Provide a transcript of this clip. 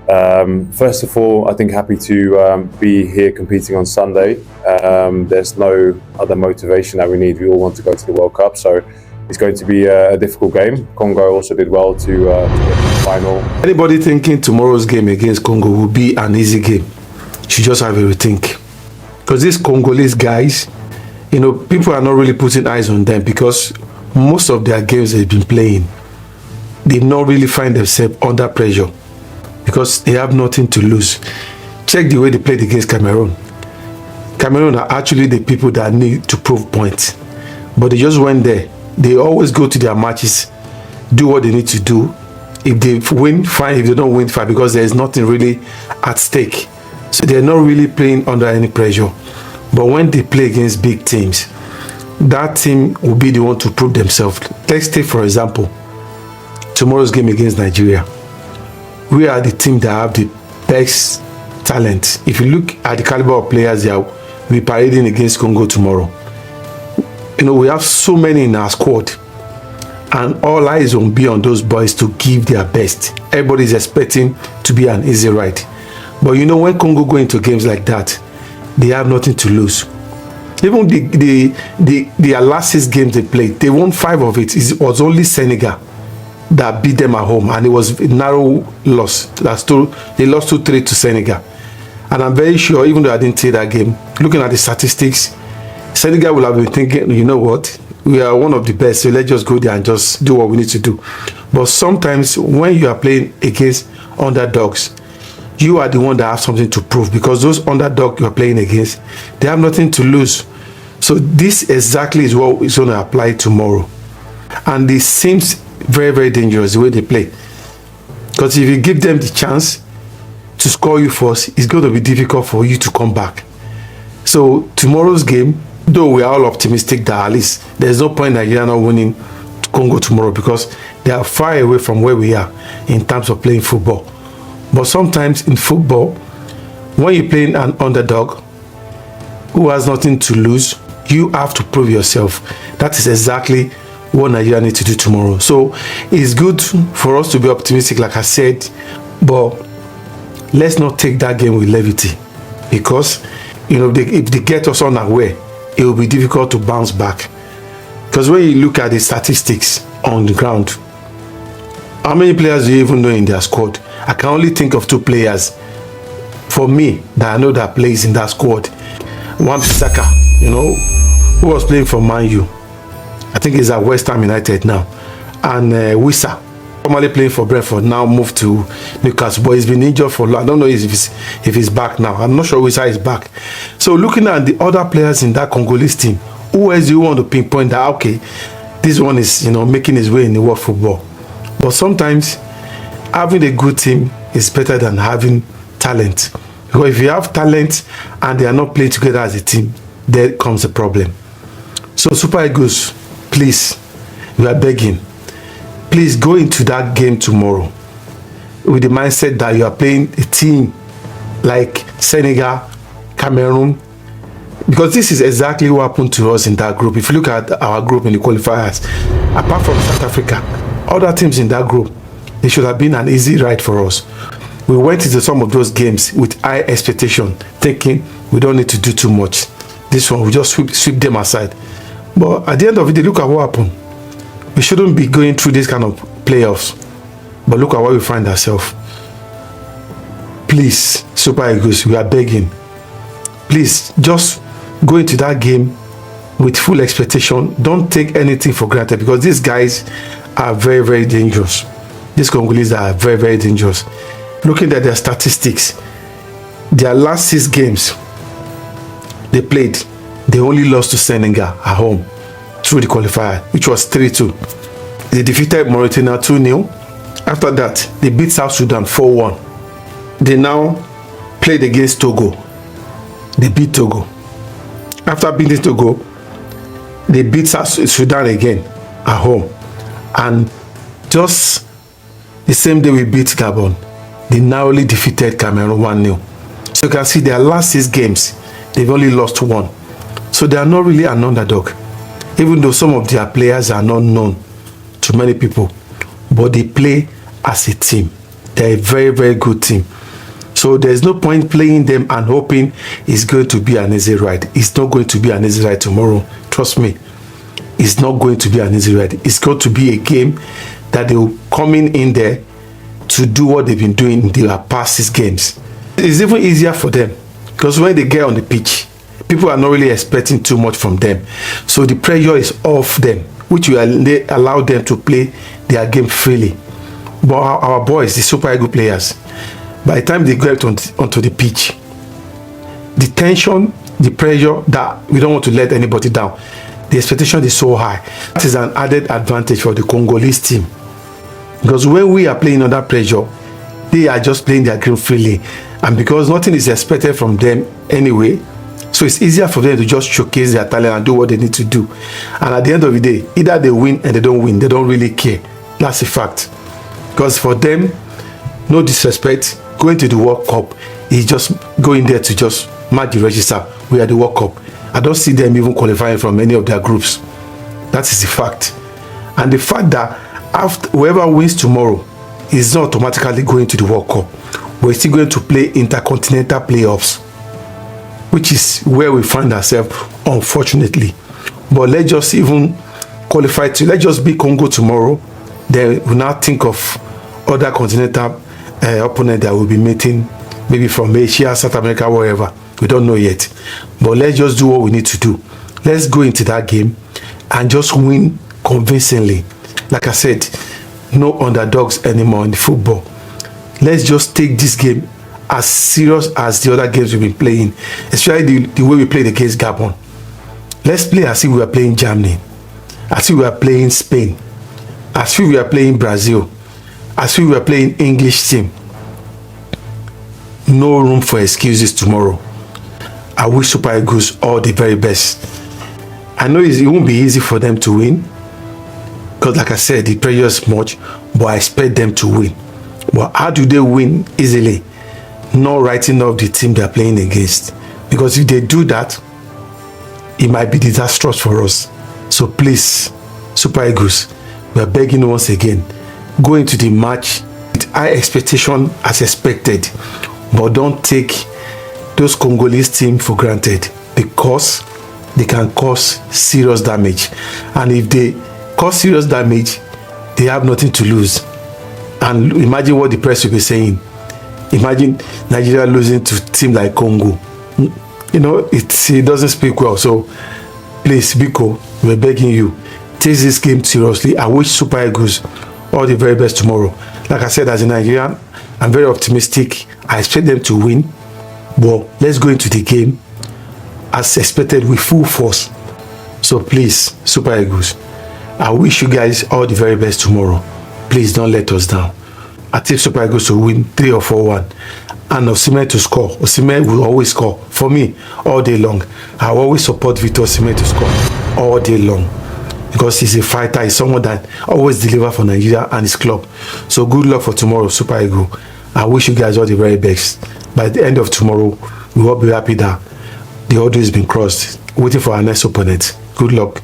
First of all, I think happy to be here competing on Sunday. There's no other motivation that we need. We all want to go to the World Cup, so it's going to be a difficult game. Congo also did well to get to the final. Anybody thinking tomorrow's game against Congo will be an easy game should just have a rethink. Because these Congolese guys, people are not really putting eyes on them because most of their games they've been playing, they not really find themselves under pressure because they have nothing to lose. Check the way they played against Cameroon. Cameroon are actually the people that need to prove points, but they just went there. They always go to their matches, do what they need to do. If they win, fine. If they don't win, fine, because there is nothing really at stake. So they're not really playing under any pressure. But when they play against big teams, that team will be the one to prove themselves. Let's take, for example, tomorrow's game against Nigeria. We are the team that have the best talent. If you look at the caliber of players that will be parading against Congo tomorrow, we have so many in our squad, and all eyes will be on those boys to give their best. Everybody is expecting to be an easy ride. But when Congo go into games like that, they have nothing to lose. Even the last 6 games they played, they won 5 of it. It was only Senegal that beat them at home, and it was a narrow loss. They lost 2-3 to Senegal. And I'm very sure, even though I didn't take that game, looking at the statistics, Senegal will have been thinking, you know what, we are one of the best, so let's just go there and just do what we need to do. But sometimes when you are playing against underdogs, you are the one that have something to prove, because those underdogs you are playing against, they have nothing to lose. So this exactly is what is going to apply tomorrow. And it seems very, very dangerous the way they play. Because if you give them the chance to score you first, it's going to be difficult for you to come back. So tomorrow's game, though we are all optimistic that at least there's no point Nigeria not winning Congo tomorrow, because they are far away from where we are in terms of playing football. But sometimes in football, when you're playing an underdog who has nothing to lose, you have to prove yourself. That is exactly what Nigeria needs to do tomorrow. So it's good for us to be optimistic, like I said, but let's not take that game with levity, because if they get us unaware, it will be difficult to bounce back. Because when you look at the statistics on the ground, how many players do you even know in their squad? I can only think of 2 players for me that I know that plays in that squad. One Saka, who was playing for Man U. I think he's at West Ham United now. And Wissa, formerly playing for Brentford, now moved to Newcastle, but he's been injured for long. I don't know if he's back now. I'm not sure Wissa is back. So looking at the other players in that Congolese team, who else do you want to pinpoint that, okay, this one is making his way in the world football? But sometimes having a good team is better than having talent. Because if you have talent and they are not playing together as a team, there comes a problem. So Super Eagles, please, we are begging, please go into that game tomorrow with the mindset that you are playing a team like Senegal, Cameroon, because this is exactly what happened to us in that group. If you look at our group in the qualifiers, apart from South Africa, other teams in that group, it should have been an easy ride for us. We went into some of those games with high expectation, thinking we don't need to do too much. This one, we just sweep them aside. But at the end of it, look at what happened. We shouldn't be going through this kind of playoffs. But look at where we find ourselves. Please, Super Eagles, we are begging. Please, just go into that game with full expectation. Don't take anything for granted, because these guys are very, very dangerous. These Congolese are very, very dangerous. Looking at their statistics, their last 6 games they played, they only lost to Senegal at home through the qualifier, which was 3-2. They defeated Mauritania 2-0. After that, they beat South Sudan 4-1. They now played against Togo. They beat Togo. After beating Togo, they beat South Sudan again at home. And just the same day we beat Gabon, they narrowly defeated Cameroon 1-0. So you can see their last 6 games, they've only lost 1. So they are not really an underdog, even though some of their players are not known to many people, but they play as a team. They're a very, very good team. So there's no point playing them and hoping it's going to be an easy ride. It's not going to be an easy ride tomorrow. Trust me. It's not going to be an easy ride. It's going to be a game that they will come in there to do what they've been doing in their past 6 games. It's even easier for them because when they get on the pitch, people are not really expecting too much from them. So the pressure is off them, which will allow them to play their game freely. But our boys, the Super Eagles players, by the time they get onto the pitch, the tension, the pressure that we don't want to let anybody down, the expectation is so high. That is an added advantage for the Congolese team. Because when we are playing under pressure, they are just playing their game freely. And because nothing is expected from them anyway, so it's easier for them to just showcase their talent and do what they need to do. And at the end of the day, either they win and they don't win, they don't really care. That's a fact. Because for them, no disrespect, going to the World Cup is just going there to just mark the register. We are the World Cup. I don't see them even qualifying from any of their groups. That is the fact. And the fact that after whoever wins tomorrow is not automatically going to the World Cup. We're still going to play intercontinental playoffs, which is where we find ourselves, unfortunately. But let's just even qualify to, let's just beat Congo tomorrow. Then we'll now think of other continental opponents that will be meeting, maybe from Asia, South America, wherever. We don't know yet. But let's just do what we need to do. Let's go into that game and just win convincingly. Like I said, no underdogs anymore in football. Let's just take this game as serious as the other games we've been playing, especially the way we played against Gabon. Let's play as if we are playing Germany, as if we are playing Spain, as if we are playing Brazil, as if we are playing English team. No room for excuses tomorrow. I wish Super Eagles all the very best. I know it won't be easy for them to win, because like I said, the pressure is much, but I expect them to win. But how do they win easily? Not writing off the team they're playing against. Because if they do that, it might be disastrous for us. So please, Super Eagles, we are begging once again, go into the match with high expectation as expected. But don't take those Congolese team for granted, because they can cause serious damage. And if they cause serious damage, they have nothing to lose. And imagine what the press will be saying. Imagine Nigeria losing to a team like Congo. You know, it doesn't speak well. So please, Biko, we're begging you, take this game seriously. I wish Super Eagles all the very best tomorrow. Like I said, as a Nigerian, I'm very optimistic. I expect them to win. But let's go into the game as expected with full force. So please, Super Eagles, I wish you guys all the very best tomorrow. Please don't let us down. I take Super Eagles to win 3 or 4-1. And Osimhen to score. Osimhen will always score. For me, all day long. I always support Victor Osimhen to score all day long. Because he's a fighter. He's someone that always delivers for Nigeria and his club. So good luck for tomorrow, Super Eagles. I wish you guys all the very best. By the end of tomorrow, we will be happy that the order has been crossed. Waiting for our next opponent. Good luck.